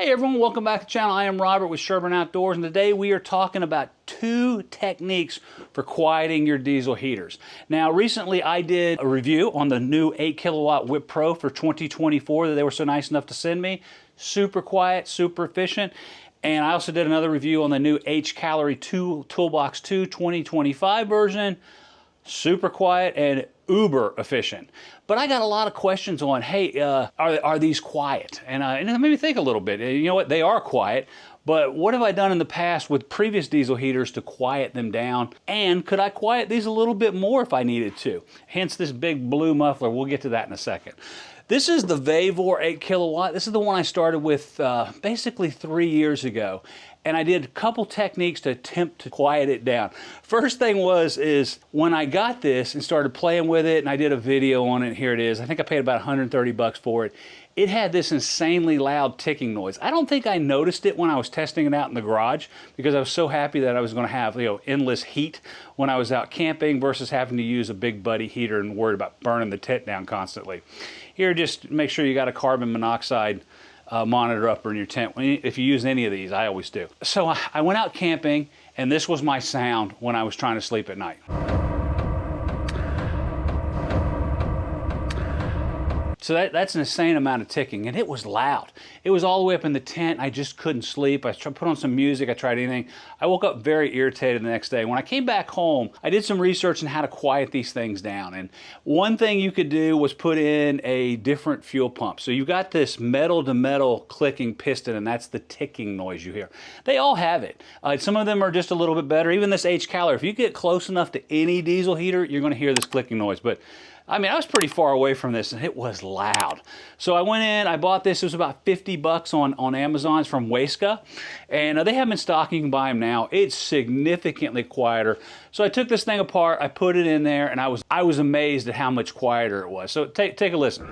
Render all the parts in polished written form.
Hey everyone, welcome back to the channel. I am Robert with Sherburne Outdoors, and today we are talking about 2 techniques for quieting your diesel heaters. Now recently I did a review on the new 8 kilowatt Wippro for 2024 that they were so nice enough to send me. Super quiet, super efficient. And I also did another review on the new Hcalory Toolbox 2 2025 version. Super quiet and uber efficient. But I got a lot of questions on, hey, are these quiet? And it made me think a little bit. You know what, they are quiet, but what have I done in the past with previous diesel heaters to quiet them down? And could I quiet these a little bit more if I needed to? Hence this big blue muffler. We'll get to that in a second. This is the Vevor 8 kilowatt. This is the one I started with basically 3 years ago. And I did a couple techniques to attempt to quiet it down. First thing is when I got this and started playing with it, and I did a video on it, here it is. I think I paid about 130 bucks for it. It had this insanely loud ticking noise. I don't think I noticed it when I was testing it out in the garage because I was so happy that I was going to have, endless heat when I was out camping versus having to use a big buddy heater and worried about burning the tent down constantly. Here, just make sure you got a carbon monoxide monitor upper in your tent. If you use any of these, I always do. So I went out camping, and this was my sound when I was trying to sleep at night. So that's an insane amount of ticking, and it was loud. It was all the way up in the tent. I just couldn't sleep. I put on some music. I tried anything. I woke up very irritated the next day. When I came back home, I did some research on how to quiet these things down. And one thing you could do was put in a different fuel pump. So you've got this metal-to-metal clicking piston, and that's the ticking noise you hear. They all have it. Some of them are just a little bit better. Even this Hcalory, if you get close enough to any diesel heater, you're going to hear this clicking noise. But I mean, I was pretty far away from this, and it was loud. So I went in, I bought this. It was about 50 bucks on Amazon. It's from Wippro, and they have them in stock. You can buy them now. It's significantly quieter. So I took this thing apart, I put it in there, and I was amazed at how much quieter it was. So take a listen.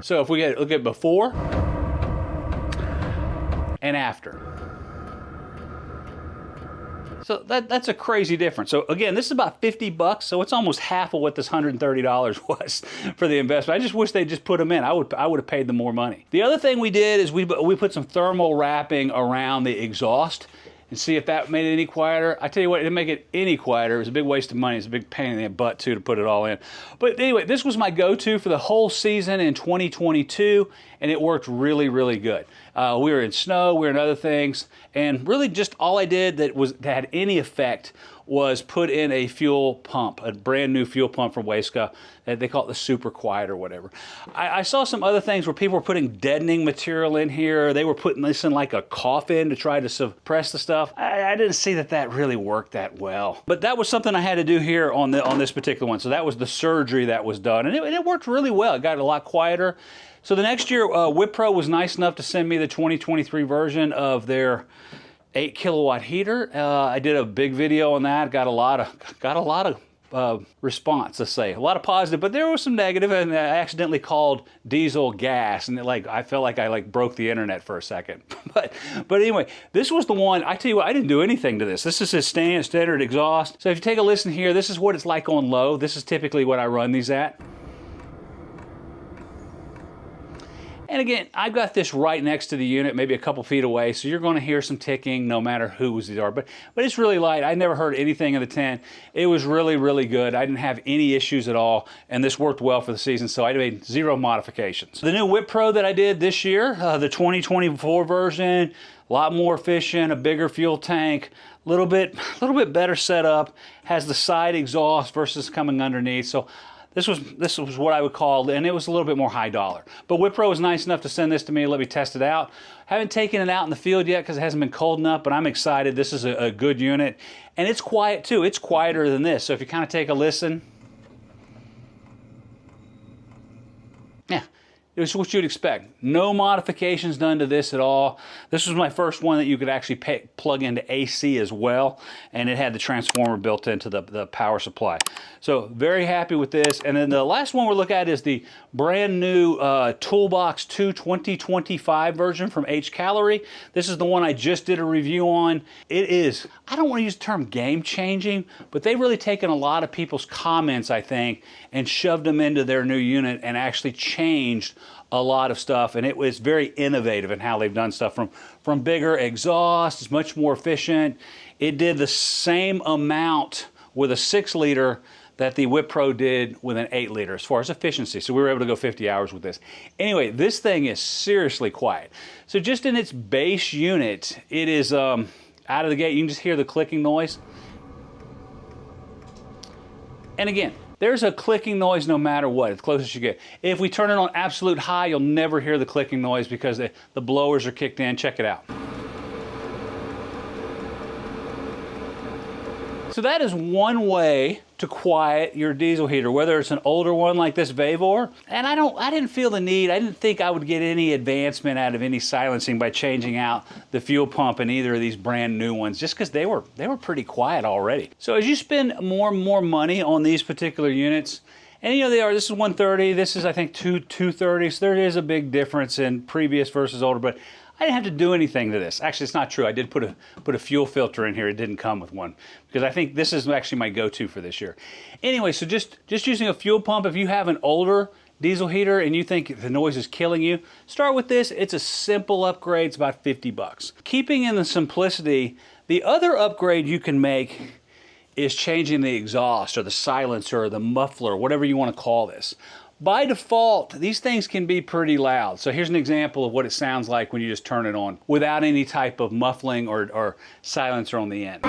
So if we look at before and after. So that's a crazy difference. So again, this is about 50 bucks, so it's almost half of what this $130 was for the investment. I just wish they'd just put them in. I would have paid them more money. The other thing we did is we put some thermal wrapping around the exhaust and see if that made it any quieter. I tell you what, it didn't make it any quieter. It was a big waste of money. It's a big pain in the butt too to put it all in. But anyway, this was my go-to for the whole season in 2022, and it worked really, really good. We were in snow, we were in other things, and really just all I did that had any effect was put in a fuel pump, a brand new fuel pump from Wippro. They call it the super quiet or whatever. I saw some other things where people were putting deadening material in here. They were putting this in like a coffin to try to suppress the stuff. I didn't see that really worked that well. But that was something I had to do here on this particular one. So that was the surgery that was done, and it worked really well. It got a lot quieter. So the next year, Wippro was nice enough to send me the 2023 version of their 8 kilowatt heater. I did a big video on that. Got a lot of response, let's say. A lot of positive, but there was some negative, and I accidentally called diesel gas, and I felt like I broke the internet for a second. But anyway, this was the one. I tell you what, I didn't do anything to this. This is his standard exhaust. So if you take a listen here, this is what it's like on low. This is typically what I run these at. And again, I've got this right next to the unit, maybe a couple feet away, so you're going to hear some ticking no matter whose these are. But it's really light. I never heard anything in the tent. It was really, really good. I didn't have any issues at all, and this worked well for the season, so I made 0 modifications. The new Wippro that I did this year, the 2024 version, a lot more efficient, a bigger fuel tank, a little bit better setup, has the side exhaust versus coming underneath. So this was what I would call, and it was a little bit more high dollar. But Wippro was nice enough to send this to me and let me test it out. Haven't taken it out in the field yet because it hasn't been cold enough, but I'm excited. This is a good unit, and it's quiet too. It's quieter than this. So if you kind of take a listen, yeah. It's what you'd expect. No modifications done to this at all. This was my first one that you could actually plug into AC as well, and it had the transformer built into the power supply. So very happy with this. And then the last one we'll look at is the brand new Toolbox 2 2025 version from Hcalory. This is the one I just did a review on. It is, I don't want to use the term game changing, but they've really taken a lot of people's comments, I think, and shoved them into their new unit and actually changed a lot of stuff, and it was very innovative in how they've done stuff, from bigger exhaust. It's much more efficient. It did the same amount with a 6-liter that the Wippro did with an 8-liter as far as efficiency. So we were able to go 50 hours with this. Anyway, this thing is seriously quiet. So just in its base unit, it is out of the gate, you can just hear the clicking noise. And again, there's a clicking noise no matter what, the closest you get. If we turn it on absolute high, you'll never hear the clicking noise because the blowers are kicked in. Check it out. So that is one way to quiet your diesel heater, whether it's an older one like this Vevor. And I didn't feel the need, I didn't think I would get any advancement out of any silencing by changing out the fuel pump in either of these brand new ones, just because they were pretty quiet already. So as you spend more and more money on these particular units, and you know this is 130, this is I think 230, so there is a big difference in previous versus older, but I didn't have to do anything to this. Actually, it's not true. I did put a fuel filter in here. It didn't come with one because I think this is actually my go-to for this year. Anyway, so just using a fuel pump, if you have an older diesel heater and you think the noise is killing you, start with this. It's a simple upgrade. It's about 50 bucks. Keeping in the simplicity, the other upgrade you can make is changing the exhaust or the silencer or the muffler, whatever you want to call this. By default, these things can be pretty loud. So here's an example of what it sounds like when you just turn it on without any type of muffling or silencer on the end.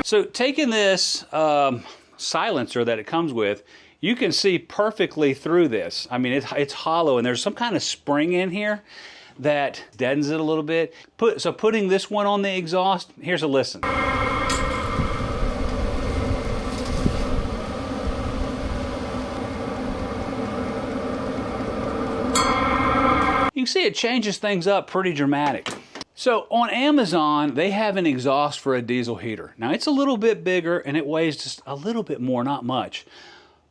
So taking this silencer that it comes with, you can see perfectly through this. I mean, it's hollow and there's some kind of spring in here that deadens it a little bit. So putting this one on the exhaust, here's a listen. You can see it changes things up pretty dramatic. So on Amazon, they have an exhaust for a diesel heater. Now it's a little bit bigger and it weighs just a little bit more, not much,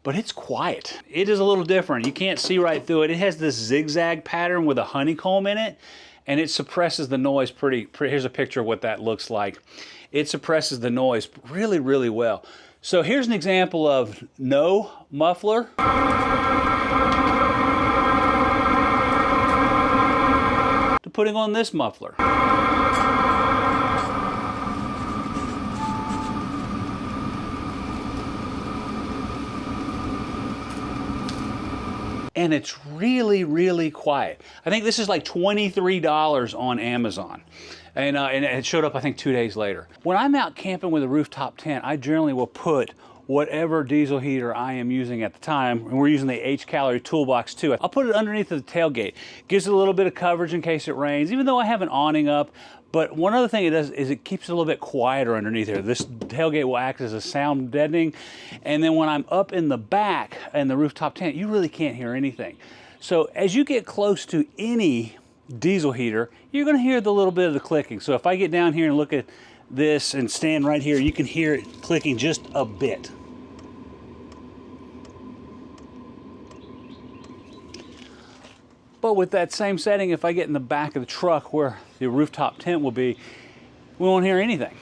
but it's quiet. It is a little different. You can't see right through it. It has this zigzag pattern with a honeycomb in it, and it suppresses the noise pretty. Here's a picture of what that looks like. It suppresses the noise really, really well. So here's an example of no muffler. Putting on this muffler. And it's really, really quiet. I think this is like $23 on Amazon. And it showed up, I think, 2 days later. When I'm out camping with a rooftop tent, I generally will put whatever diesel heater I am using at the time, and we're using the Hcalory Toolbox 2. I'll put it underneath the tailgate. Gives it a little bit of coverage in case it rains, even though I have an awning up. But one other thing it does is it keeps it a little bit quieter underneath there. This tailgate will act as a sound deadening. And then when I'm up in the back in the rooftop tent, you really can't hear anything. So as you get close to any diesel heater, you're gonna hear the little bit of the clicking. So if I get down here and look at this and stand right here, you can hear it clicking just a bit. But with that same setting, if I get in the back of the truck where the rooftop tent will be, we won't hear anything.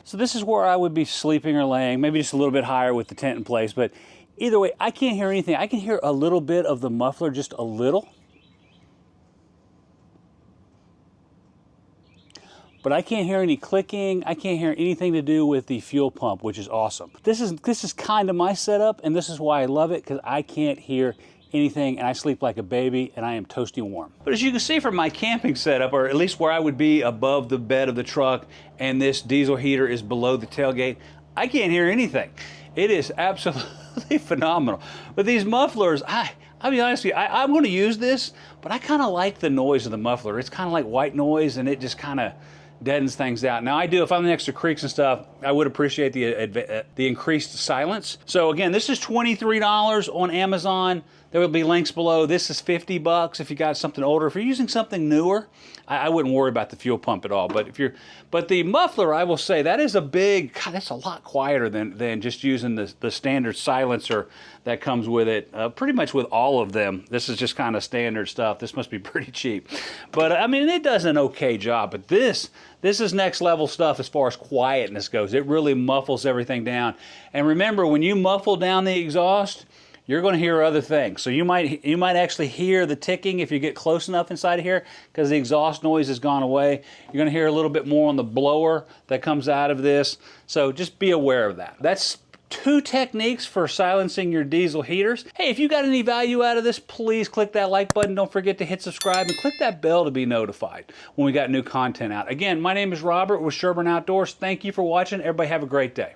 So this is where I would be sleeping or laying, maybe just a little bit higher with the tent in place, but either way, I can't hear anything. I can hear a little bit of the muffler, just a little. But I can't hear any clicking. I can't hear anything to do with the fuel pump, which is awesome. This is kind of my setup, and this is why I love it, because I can't hear anything, and I sleep like a baby, and I am toasty warm. But as you can see from my camping setup, or at least where I would be above the bed of the truck, and this diesel heater is below the tailgate, I can't hear anything. It is absolutely phenomenal. But these mufflers, I'll be honest with you, I'm going to use this, but I kind of like the noise of the muffler. It's kind of like white noise, and it just kind of deadens things out. Now I do, if I'm next to creeks and stuff, I would appreciate the increased silence. So again, this is $23 on Amazon. There will be links below. This is 50 bucks if you got something older. If you're using something newer, I wouldn't worry about the fuel pump at all. But the muffler, I will say, that is a big, God, that's a lot quieter than just using the standard silencer that comes with it. Pretty much with all of them. This is just kind of standard stuff. This must be pretty cheap. But I mean, it does an okay job. But this is next level stuff as far as quietness goes. It really muffles everything down. And remember, when you muffle down the exhaust, you're going to hear other things. So you might actually hear the ticking if you get close enough inside of here, because the exhaust noise has gone away. You're going to hear a little bit more on the blower that comes out of this. So just be aware of that. That's 2 techniques for silencing your diesel heaters. Hey, if you got any value out of this, please click that like button. Don't forget to hit subscribe and click that bell to be notified when we got new content out. Again, my name is Robert with Sherburne Outdoors. Thank you for watching. Everybody have a great day.